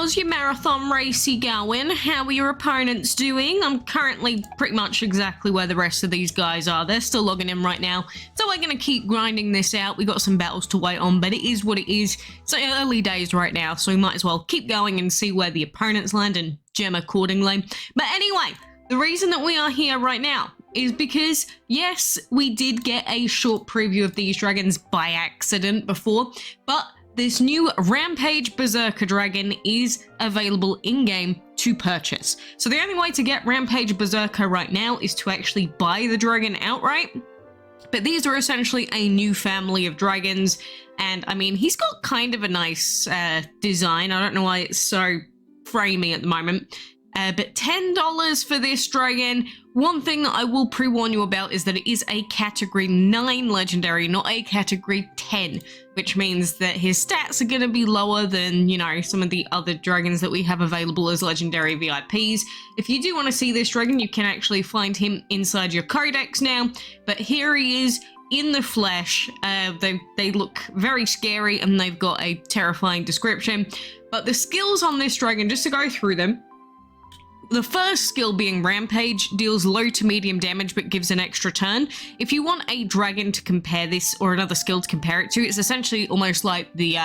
how's your marathon racey going? How are your opponents doing? I'm currently pretty much exactly where the rest of these guys are. They're still logging in right now, so we're gonna keep grinding this out. We got some battles to wait on, but it is what it is. It's early days right now, so we might as well keep going and see where the opponents land and gem accordingly. But anyway, the reason that we are here right now is because, yes, we did get a short preview of these dragons by accident before, but this new Rampage Berserker dragon is available in-game to purchase. So the only way to get Rampage Berserker right now is to actually buy the dragon outright. But these are essentially a new family of dragons, and I mean, he's got kind of a nice design. I don't know why it's so framey at the moment. But $10 for this dragon. One thing that I will pre-warn you about is that it is a category 9 legendary, not a category 10, which means that his stats are going to be lower than, you know, some of the other dragons that we have available as legendary VIPs. If you do want to see this dragon, you can actually find him inside your codex now, but here he is in the flesh. They look very scary and they've got a terrifying description, but the skills on this dragon, just to go through them, the first skill being Rampage deals low to medium damage but gives an extra turn. If you want a dragon to compare this, or another skill to compare it to, it's essentially almost like the,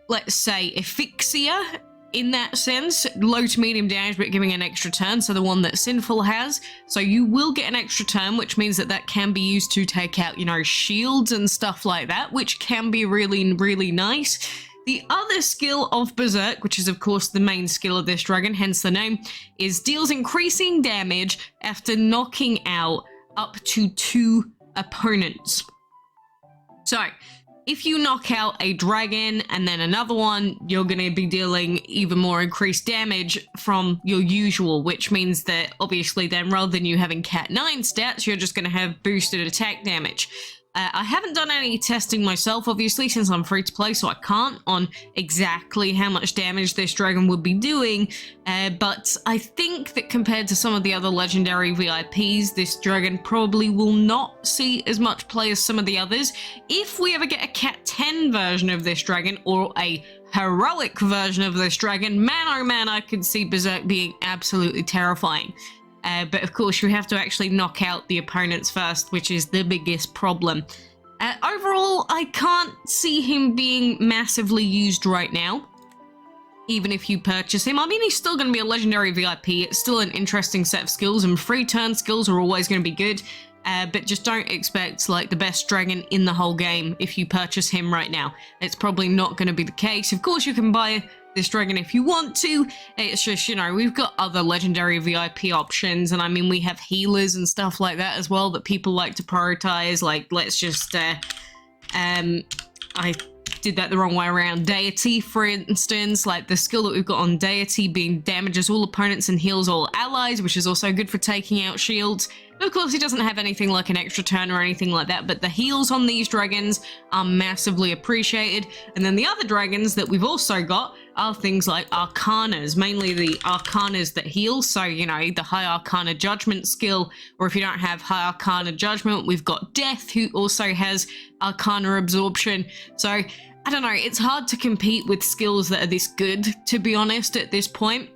let's say, Asphyxia in that sense. Low to medium damage but giving an extra turn, so the one that Sinful has. So you will get an extra turn, which means that that can be used to take out, you know, shields and stuff like that, which can be really, really nice. The other skill of Berserk, which is of course the main skill of this dragon, hence the name, is deals increasing damage after knocking out up to 2 opponents. So, if you knock out a dragon and then another one, you're going to be dealing even more increased damage from your usual, which means that obviously then rather than you having Cat 9 stats, you're just going to have boosted attack damage. I haven't done any testing myself, obviously, since I'm free to play, so I can't on exactly how much damage this dragon would be doing, but I think that compared to some of the other legendary VIPs, this dragon probably will not see as much play as some of the others. If we ever get a Cat 10 version of this dragon, or a heroic version of this dragon, man oh man, I could see Berserk being absolutely terrifying. But of course, you have to actually knock out the opponents first, which is the biggest problem. Overall, I can't see him being massively used right now, even if you purchase him. I mean, he's still going to be a legendary VIP. It's still an interesting set of skills, and free turn skills are always going to be good. But just don't expect, like, the best dragon in the whole game if you purchase him right now. It's probably not going to be the case. Of course, you can buy this dragon if you want to. It's just, you know, we've got other legendary VIP options, and I mean, we have healers and stuff like that as well that people like to prioritize. Like, let's just I did that the wrong way around. Deity, for instance, like the skill that we've got on Deity being damages all opponents and heals all allies, which is also good for taking out shields. Of course, he doesn't have anything like an extra turn or anything like that, but the heals on these dragons are massively appreciated. And then the other dragons that we've also got are things like Arcanas, mainly the Arcanas that heal. So, you know, the High Arcana Judgment skill, or if you don't have High Arcana Judgment, we've got Death, who also has Arcana Absorption. So, I don't know, it's hard to compete with skills that are this good, to be honest, at this point.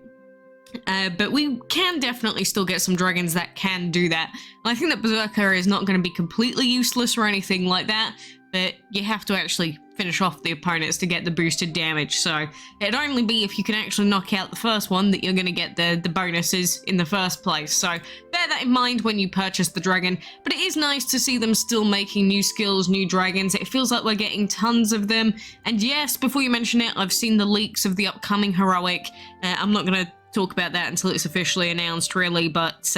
But we can definitely still get some dragons that can do that. And I think that Berserker is not going to be completely useless or anything like that, but you have to actually finish off the opponents to get the boosted damage. So it'd only be if you can actually knock out the first one that you're going to get the bonuses in the first place. So bear that in mind when you purchase the dragon. But it is nice to see them still making new skills, new dragons. It feels like we're getting tons of them. And yes, before you mention it, I've seen the leaks of the upcoming heroic. I'm not going to talk about that until it's officially announced, really, but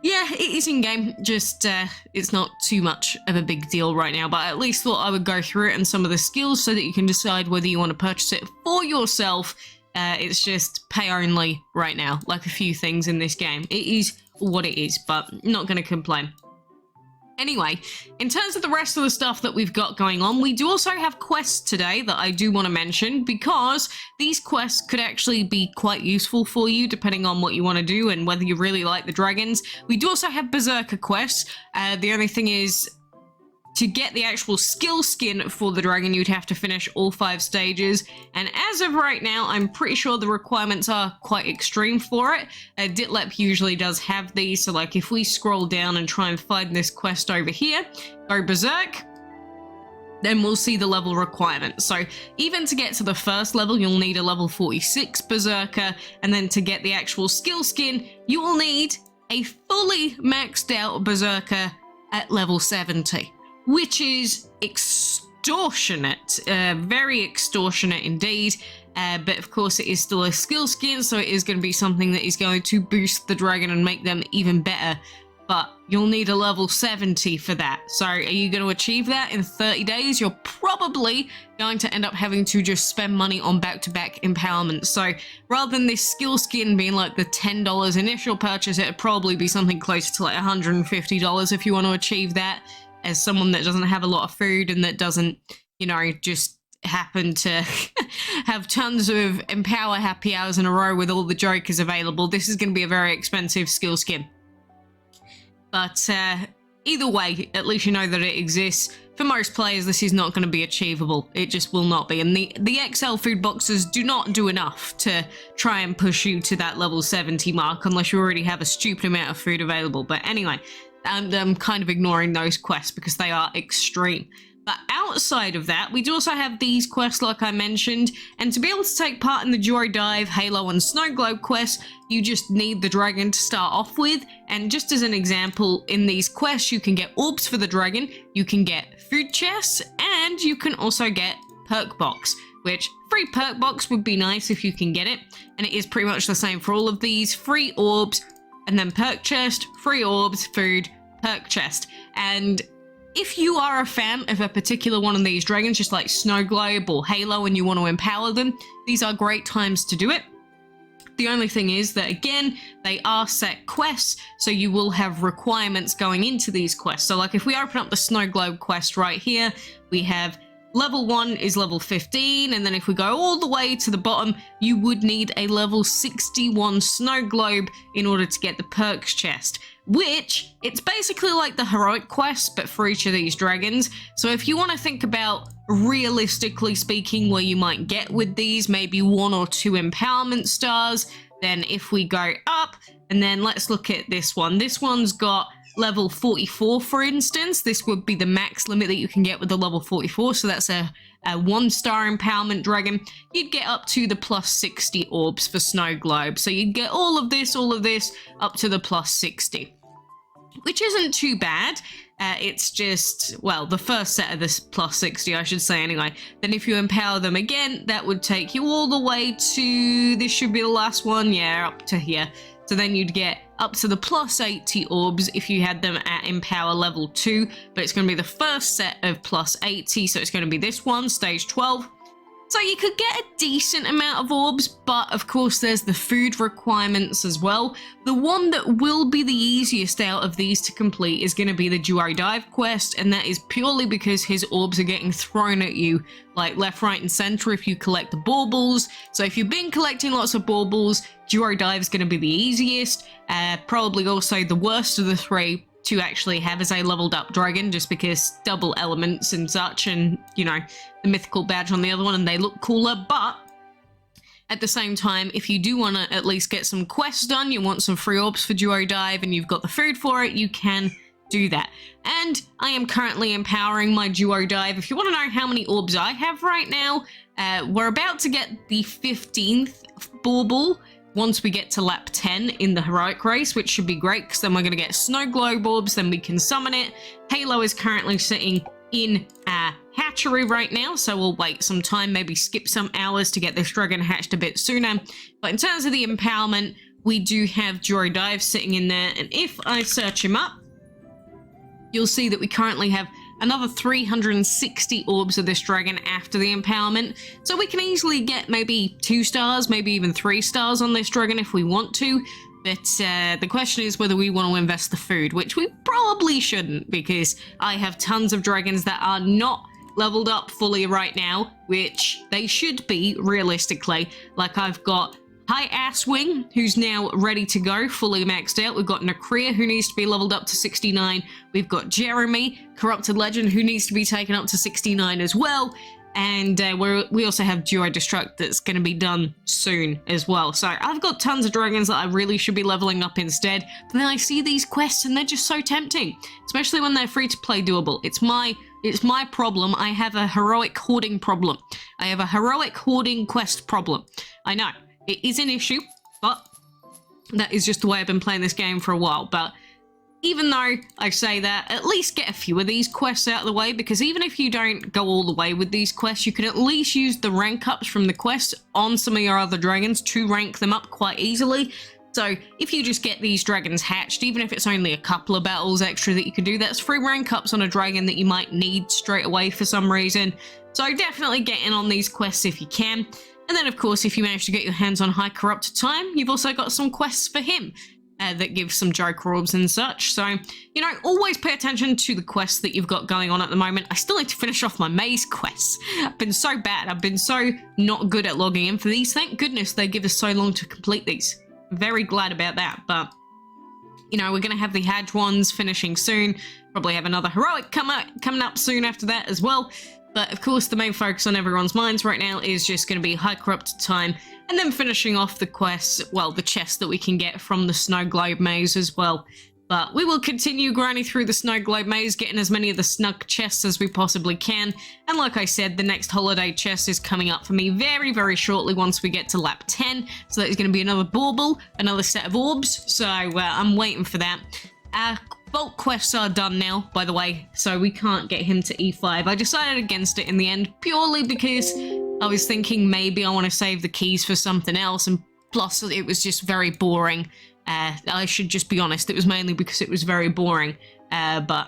yeah, it is in game, just it's not too much of a big deal right now, but I at least thought I would go through it and some of the skills so that you can decide whether you want to purchase it for yourself. It's just pay only right now, like a few things in this game. It is what it is, but not going to complain. Anyway, in terms of the rest of the stuff that we've got going on, we do also have quests today that I do want to mention, because these quests could actually be quite useful for you depending on what you want to do and whether you really like the dragons. We do also have Berserker quests. The only thing is, to get the actual skill skin for the dragon, you'd have to finish all 5 stages. And as of right now, I'm pretty sure the requirements are quite extreme for it. Ditlep usually does have these. So like if we scroll down and try and find this quest over here, go Berserk, then we'll see the level requirements. So even to get to the first level, you'll need a level 46 Berserker. And then to get the actual skill skin, you will need a fully maxed out Berserker at level 70. Which is extortionate, very extortionate indeed, but of course it is still a skill skin, so it is going to be something that is going to boost the dragon and make them even better, but you'll need a level 70 for that. So are you going to achieve that in 30 days? You're probably going to end up having to just spend money on back-to-back empowerment. So rather than this skill skin being like the $10 initial purchase, it'd probably be something closer to like $150 if you want to achieve that. As someone that doesn't have a lot of food and that doesn't, you know, just happen to have tons of Empower happy hours in a row with all the jokers available, this is going to be a very expensive skill skin. But either way, at least you know that it exists. For most players, this is not going to be achievable. It just will not be. And the XL food boxes do not do enough to try and push you to that level 70 mark unless you already have a stupid amount of food available. But anyway, I'm kind of ignoring those quests because they are extreme. But outside of that, we do also have these quests like I mentioned, and to be able to take part in the Joy Dive, Halo and Snowglobe quests, you just need the dragon to start off with. And just as an example, in these quests you can get orbs for the dragon, you can get food chests, and you can also get perk box, which free perk box would be nice if you can get it. And it is pretty much the same for all of these: free orbs, and then perk chest, free orbs, food, perk chest. And if you are a fan of a particular one of these dragons, just like Snowglobe or Halo, and you want to empower them, these are great times to do it. The only thing is that, again, they are set quests, so you will have requirements going into these quests. So like if we open up the Snowglobe quest right here, we have level 1 is level 15, and then if we go all the way to the bottom, you would need a level 61 Snowglobe in order to get the perks chest, which it's basically like the heroic quest, but for each of these dragons. So if you want to think about, realistically speaking, where you might get with these, maybe 1 or 2 empowerment stars, then if we go up, and then let's look at this one. This one's got level 44, for instance. This would be the max limit that you can get with the level 44, so that's a 1-star empowerment dragon. You'd get up to the plus 60 orbs for Snowglobe, so you'd get all of this up to the plus 60, which isn't too bad. It's just, well, the first set of this plus 60, I should say anyway. Then if you empower them again, that would take you all the way to, this should be the last one, yeah, up to here. So then you'd get up to the plus 80 orbs if you had them at Empower level 2, but it's going to be the first set of plus 80, so it's going to be this one, stage 12. So you could get a decent amount of orbs, but of course there's the food requirements as well. The one that will be the easiest out of these to complete is going to be the Joy Dive quest, and that is purely because his orbs are getting thrown at you like left, right and center if you collect the baubles. So if you've been collecting lots of baubles, Joy Dive is going to be the easiest, probably also the worst of the 3 to actually have as a leveled up dragon, just because double elements and such, and you know, the mythical badge on the other one, and they look cooler. But at the same time, if you do want to at least get some quests done, you want some free orbs for Joy Dive, and you've got the food for it, you can do that. And I am currently empowering my Joy Dive. If you want to know how many orbs I have right now, we're about to get the 15th bauble once we get to lap 10 in the heroic race, which should be great because then we're going to get Snowglobe orbs, then we can summon it. Halo is currently sitting in a hatchery right now, so we'll wait some time, maybe skip some hours to get this dragon hatched a bit sooner. But in terms of the empowerment, we do have Joy Dive sitting in there, and if I search him up, you'll see that we currently have another 360 orbs of this dragon after the empowerment. So we can easily get maybe 2 stars, maybe even 3 stars on this dragon if we want to. But the question is whether we want to invest the food, which we probably shouldn't, because I have tons of dragons that are not leveled up fully right now, which they should be realistically. Like I've got High Asswing, who's now ready to go, fully maxed out. We've got Nakria, who needs to be leveled up to 69. We've got Jeremy, Corrupted Legend, who needs to be taken up to 69 as well. And we also have Duo Destruct that's going to be done soon as well. So I've got tons of dragons that I really should be leveling up instead. But then I see these quests and they're just so tempting, especially when they're free to play doable. It's my problem. I have a heroic hoarding problem. I have a heroic hoarding quest problem. I know. It is an issue, but that is just the way I've been playing this game for a while. But even though I say that, at least get a few of these quests out of the way, because even if you don't go all the way with these quests, you can at least use the rank ups from the quests on some of your other dragons to rank them up quite easily. So if you just get these dragons hatched, even if it's only a couple of battles extra that you can do, that's free rank ups on a dragon that you might need straight away for some reason. So definitely get in on these quests if you can. And then, of course, if you manage to get your hands on High Corrupted Time, you've also got some quests for him that give some joke orbs and such. So, you know, always pay attention to the quests that you've got going on at the moment. I still need to finish off my maze quests. I've been so bad. I've been so not good at logging in for these. Thank goodness they give us so long to complete these. Very glad about that. But, you know, we're going to have the Hadge ones finishing soon. Probably have another heroic coming up soon after that as well. But of course, the main focus on everyone's minds right now is just going to be High Corrupted Time, and then finishing off the quests, well, the chests that we can get from the Snowglobe maze as well. But we will continue grinding through the Snowglobe maze, getting as many of the snug chests as we possibly can. And like I said, the next holiday chest is coming up for me very, very shortly once we get to lap 10. So there's going to be another bauble, another set of orbs. So I'm waiting for that. Bulk quests are done now, by the way, so we can't get him to E5. I decided against it in the end, purely because I was thinking maybe I want to save the keys for something else, and plus it was just very boring. I should just be honest, it was mainly because it was very boring, but...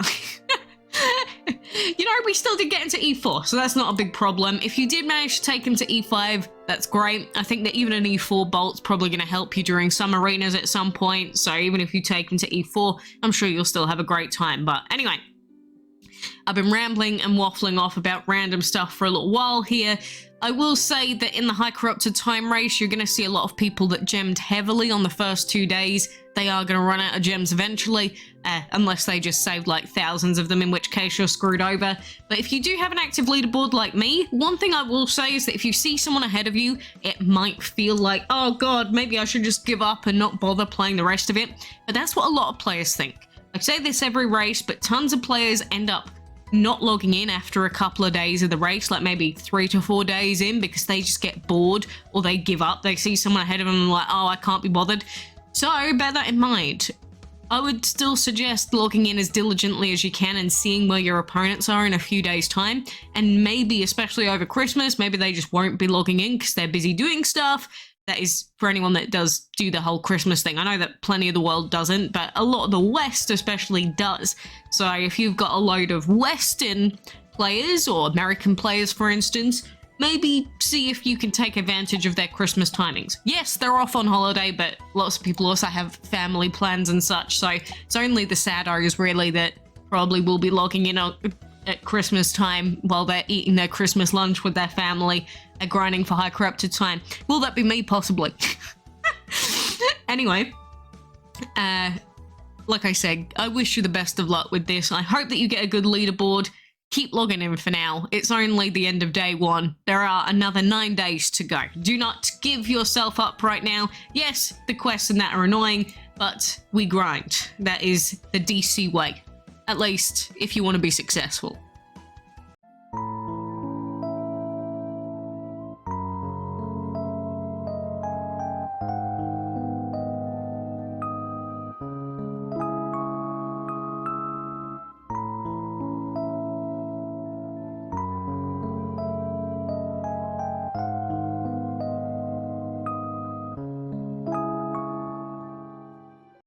You know, we still did get into E4, so that's not a big problem. If you did manage to take him to E5, that's great. I think that even an E4 bolt's probably going to help you during some arenas at some point, so even if you take him to E4, I'm sure you'll still have a great time. But anyway, I've been rambling and waffling off about random stuff for a little while here. I will say that in the High Corrupted Time race, you're going to see a lot of people that gemmed heavily on the first 2 days. They are going to run out of gems eventually, unless they just saved like thousands of them, in which case you're screwed over. But if you do have an active leaderboard like me, one thing I will say is that if you see someone ahead of you, it might feel like, oh god, maybe I should just give up and not bother playing the rest of it. But that's what a lot of players think. I say this every race, but tons of players end up not logging in after a couple of days of the race, like maybe 3 to 4 days in, because they just get bored or they give up. They see someone ahead of them and like, oh, I can't be bothered. So bear that in mind. I would still suggest logging in as diligently as you can and seeing where your opponents are in a few days' time. And maybe, especially over Christmas, maybe they just won't be logging in because they're busy doing stuff. That is for anyone that does do the whole Christmas thing. I know that plenty of the world doesn't, but a lot of the West especially does. So if you've got a load of Western players or American players, for instance, maybe see if you can take advantage of their Christmas timings. Yes, they're off on holiday, but lots of people also have family plans and such. So it's only the saddos really that probably will be logging in at Christmas time while they're eating their Christmas lunch with their family and grinding for High Corrupted Time. Will that be me? Possibly. Anyway, like I said, I wish you the best of luck with this. I hope that you get a good leaderboard. Keep logging in for now. It's only the end of day 1. There are another 9 days to go. Do not give yourself up right now. Yes, the quests and that are annoying, but we grind. That is the DC way. At least if you want to be successful.